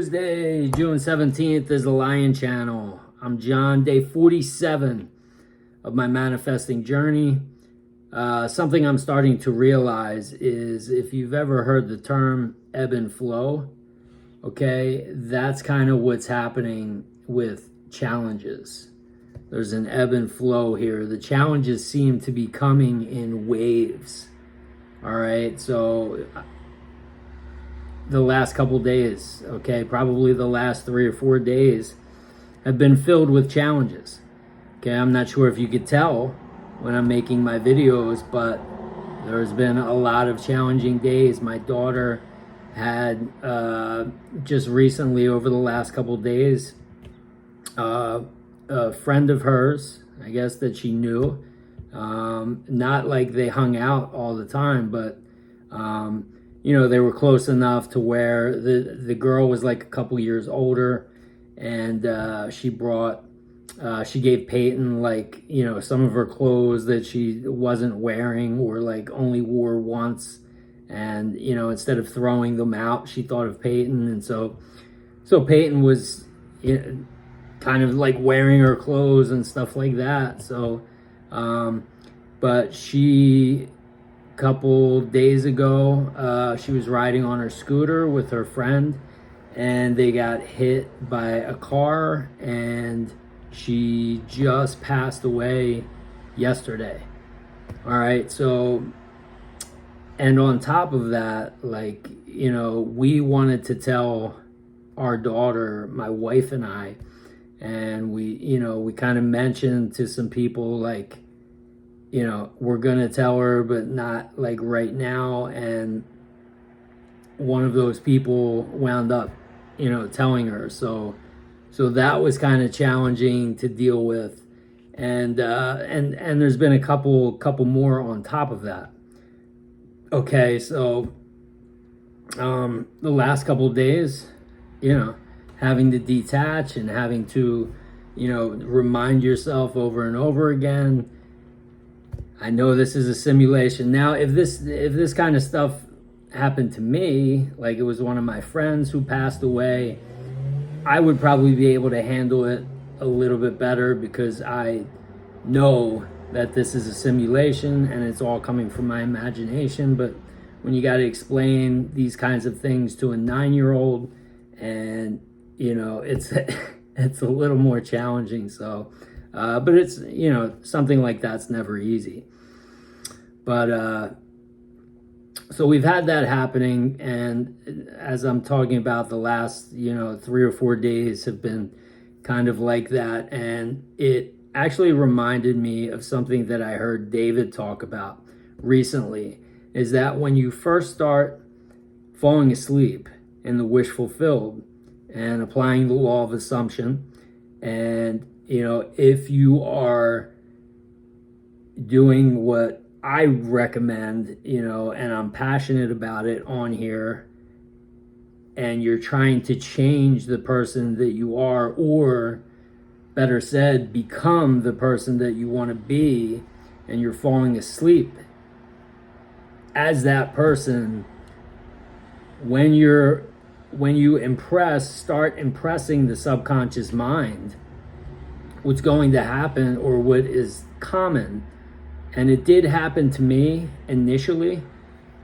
Tuesday, June 17th is the Lion Channel. I'm John, day 47 of my manifesting journey. Something I'm starting to realize is if you've ever heard the term ebb and flow, okay, that's kind of what's happening with challenges. There's an ebb and flow here. The challenges seem to be coming in waves. All right, so the last couple days, okay, probably the last 3 or 4 days have been filled with challenges. Okay, I'm not sure if you could tell when I'm making my videos, but there's been a lot of challenging days. My daughter had just recently, over the last couple days, a friend of hers, I guess, that she knew, not like they hung out all the time, but they were close enough to where the girl was like a couple years older, and she gave Peyton some of her clothes that she wasn't wearing or like only wore once, and instead of throwing them out, she thought of Peyton, and so Peyton was kind of like wearing her clothes and stuff like that. So but she, couple days ago, she was riding on her scooter with her friend, and they got hit by a car, and she just passed away yesterday. All right, so, and on top of that, we wanted to tell our daughter, my wife and I, and we kind of mentioned to some people, we're gonna tell her, but not like right now. And one of those people wound up, telling her. So that was kind of challenging to deal with. And there's been a couple more on top of that. Okay, so the last couple of days, having to detach and having to, remind yourself over and over again, I know this is a simulation. Now, if this kind of stuff happened to me, like it was one of my friends who passed away, I would probably be able to handle it a little bit better, because I know that this is a simulation and it's all coming from my imagination. But when you got to explain these kinds of things to a 9-year-old, and it's it's a little more challenging. So but it's, something like that's never easy. But so we've had that happening, and as I'm talking about, the last 3 or 4 days have been kind of like that. And it actually reminded me of something that I heard David talk about recently, is that when you first start falling asleep in the wish fulfilled and applying the law of assumption, and if you are doing what I recommend, and I'm passionate about it on here, and you're trying to change the person that you are, or better said, become the person that you want to be, and you're falling asleep as that person, when you start impressing the subconscious mind, what's going to happen, or what is common, and it did happen to me initially.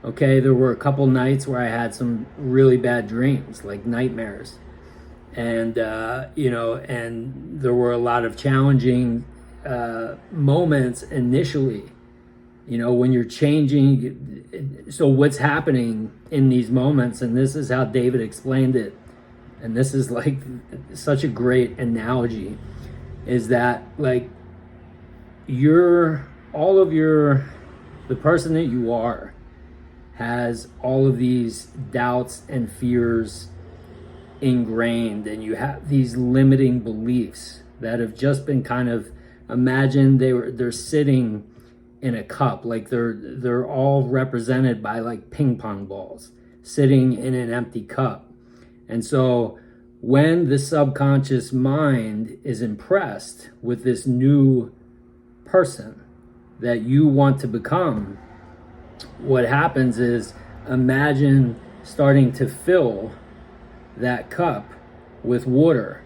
Okay, there were a couple nights where I had some really bad dreams, like nightmares, and and there were a lot of challenging moments initially, when you're changing. So what's happening in these moments, and this is how David explained it, and this is like such a great analogy, is that the person that you are has all of these doubts and fears ingrained, and you have these limiting beliefs that have just been kind of, imagine they're sitting in a cup, like they're all represented by like ping pong balls sitting in an empty cup. And so when the subconscious mind is impressed with this new person that you want to become, what happens is, imagine starting to fill that cup with water,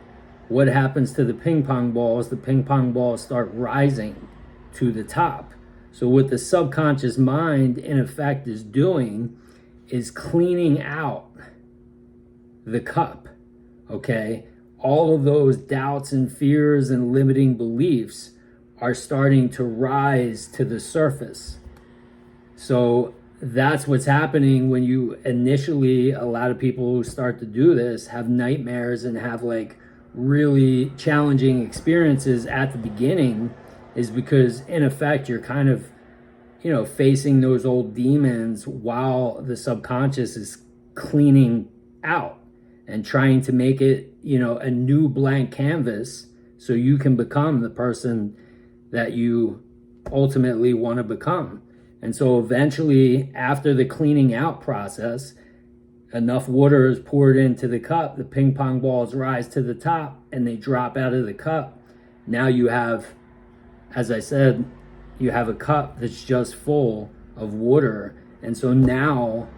what happens to the ping pong balls? The ping pong balls start rising to the top. So what the subconscious mind in effect is doing is cleaning out the cup, okay? All of those doubts and fears and limiting beliefs are starting to rise to the surface. So that's what's happening when you initially, a lot of people who start to do this have nightmares and have like really challenging experiences at the beginning, is because in effect you're kind of, you know, facing those old demons while the subconscious is cleaning out and trying to make it, you know, a new blank canvas so you can become the person that you ultimately want to become. And so eventually, after the cleaning out process, enough water is poured into the cup, the ping pong balls rise to the top and they drop out of the cup. Now you have, as I said, you have a cup that's just full of water. And so now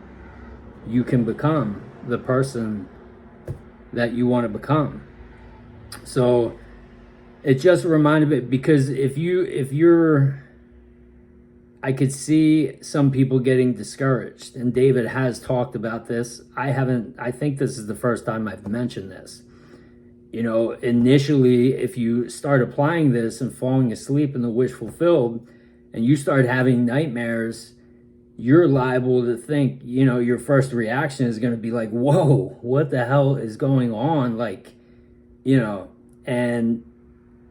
you can become the person that you want to become. So it just reminded me, because if you're, I could see some people getting discouraged, and David has talked about this. I think this is the first time I've mentioned this. You know, initially, if you start applying this and falling asleep in the wish fulfilled, and you start having nightmares, you're liable to think, you know, your first reaction is going to be like, whoa, what the hell is going on? Like, you know, and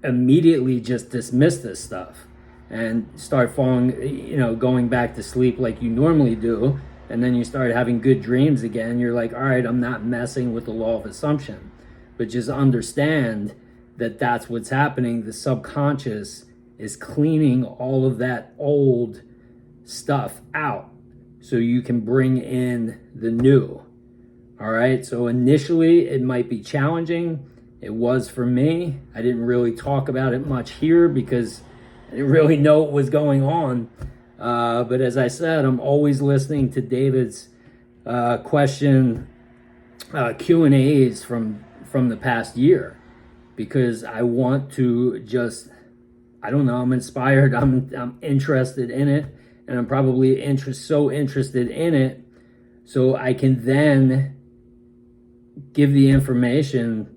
immediately just dismiss this stuff and start falling, you know, going back to sleep like you normally do. And then you start having good dreams again. You're like, all right, I'm not messing with the law of assumption. But just understand that that's what's happening. The subconscious is cleaning all of that old stuff out so you can bring in the new. All right. So initially it might be challenging. It was for me. I didn't really talk about it much here because I didn't really know what was going on. But as I said, I'm always listening to David's question Q&As from the past year, because I want to just, I don't know, I'm inspired. I'm interested in it, and I'm probably so interested in it so I can then give the information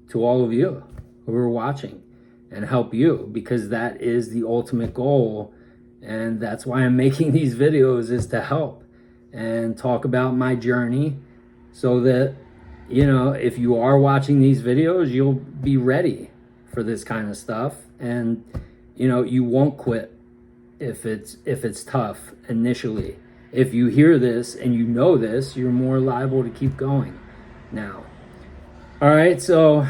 to all of you who are watching and help you, because that is the ultimate goal. And that's why I'm making these videos, is to help and talk about my journey so that, you know, if you are watching these videos, you'll be ready for this kind of stuff. And, you know, you won't quit if it's tough initially. If you hear this and you know this, you're more liable to keep going now. All right, so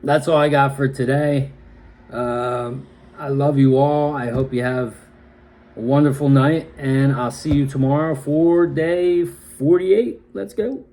that's all I got for today. I love you all. I hope you have a wonderful night, and I'll see you tomorrow for day 48. Let's go.